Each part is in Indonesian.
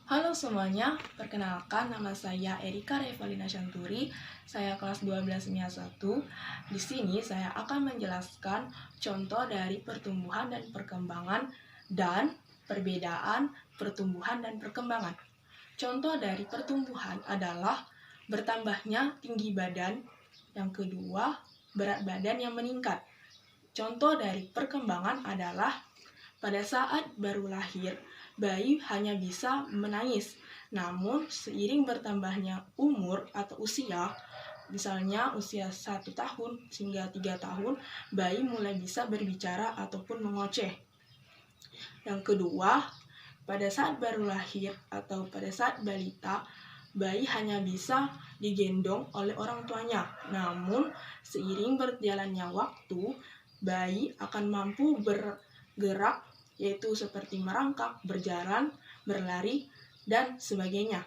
Halo semuanya, perkenalkan nama saya Erika Revalina Shanturi. Saya kelas 12 MIA 1. Di sini saya akan menjelaskan contoh dari pertumbuhan dan perkembangan dan perbedaan pertumbuhan dan perkembangan. Contoh dari pertumbuhan adalah bertambahnya tinggi badan, yang kedua berat badan yang meningkat. Contoh dari perkembangan adalah pada saat baru lahir, bayi hanya bisa menangis. Namun, seiring bertambahnya umur atau usia, misalnya usia 1 tahun hingga 3 tahun, bayi mulai bisa berbicara ataupun mengoceh. Yang kedua, pada saat baru lahir atau pada saat balita, bayi hanya bisa digendong oleh orang tuanya. Namun, seiring berjalannya waktu, bayi akan mampu bergerak, yaitu seperti merangkak, berjalan, berlari, dan sebagainya.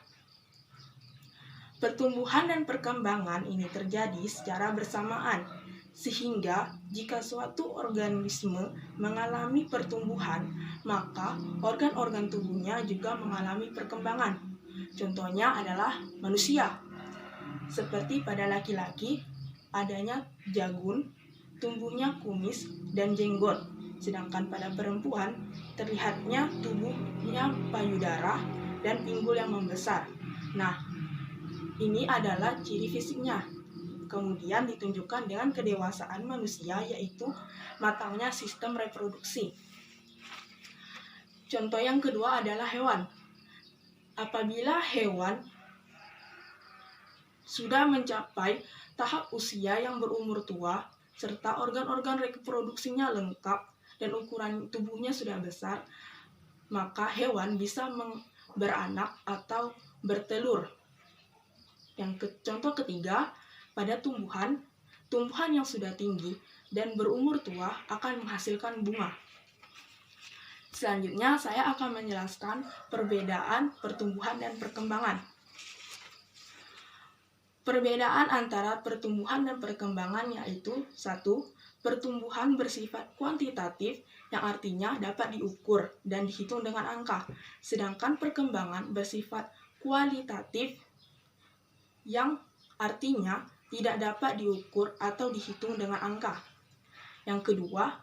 Pertumbuhan dan perkembangan ini terjadi secara bersamaan, sehingga jika suatu organisme mengalami pertumbuhan, maka organ-organ tubuhnya juga mengalami perkembangan. Contohnya adalah manusia. Seperti pada laki-laki, adanya jagun, tumbuhnya kumis dan jenggot. Sedangkan pada perempuan, terlihatnya tubuhnya payudara dan pinggul yang membesar. Nah, ini adalah ciri fisiknya. Kemudian ditunjukkan dengan kedewasaan manusia, yaitu matangnya sistem reproduksi. Contoh yang kedua adalah hewan. Apabila hewan sudah mencapai tahap usia yang berumur tua, serta organ-organ reproduksinya lengkap dan ukuran tubuhnya sudah besar, maka hewan bisa beranak atau bertelur. Contoh ketiga, pada tumbuhan yang sudah tinggi dan berumur tua akan menghasilkan bunga. Selanjutnya, saya akan menjelaskan perbedaan pertumbuhan dan perkembangan. Perbedaan antara pertumbuhan dan perkembangan yaitu 1. Pertumbuhan bersifat kuantitatif, yang artinya dapat diukur dan dihitung dengan angka. Sedangkan perkembangan bersifat kualitatif, yang artinya tidak dapat diukur atau dihitung dengan angka. Yang kedua,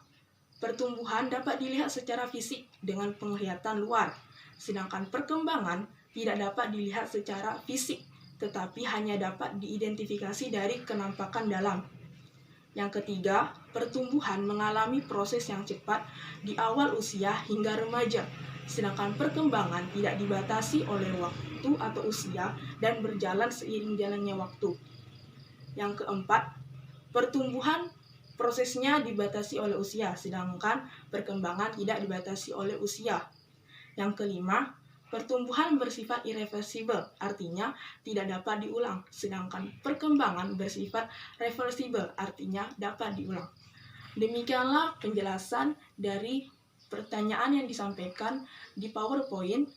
pertumbuhan dapat dilihat secara fisik dengan penglihatan luar, sedangkan perkembangan tidak dapat dilihat secara fisik, tetapi hanya dapat diidentifikasi dari kenampakan dalam. Yang ketiga, pertumbuhan mengalami proses yang cepat di awal usia hingga remaja, sedangkan perkembangan tidak dibatasi oleh waktu atau usia dan berjalan seiring jalannya waktu. Yang keempat, pertumbuhan prosesnya dibatasi oleh usia, sedangkan perkembangan tidak dibatasi oleh usia. Yang kelima, pertumbuhan bersifat irreversibel, artinya tidak dapat diulang, sedangkan perkembangan bersifat reversibel, artinya dapat diulang. Demikianlah penjelasan dari pertanyaan yang disampaikan di PowerPoint.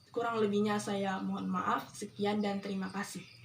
Kurang lebihnya saya mohon maaf. Sekian dan terima kasih.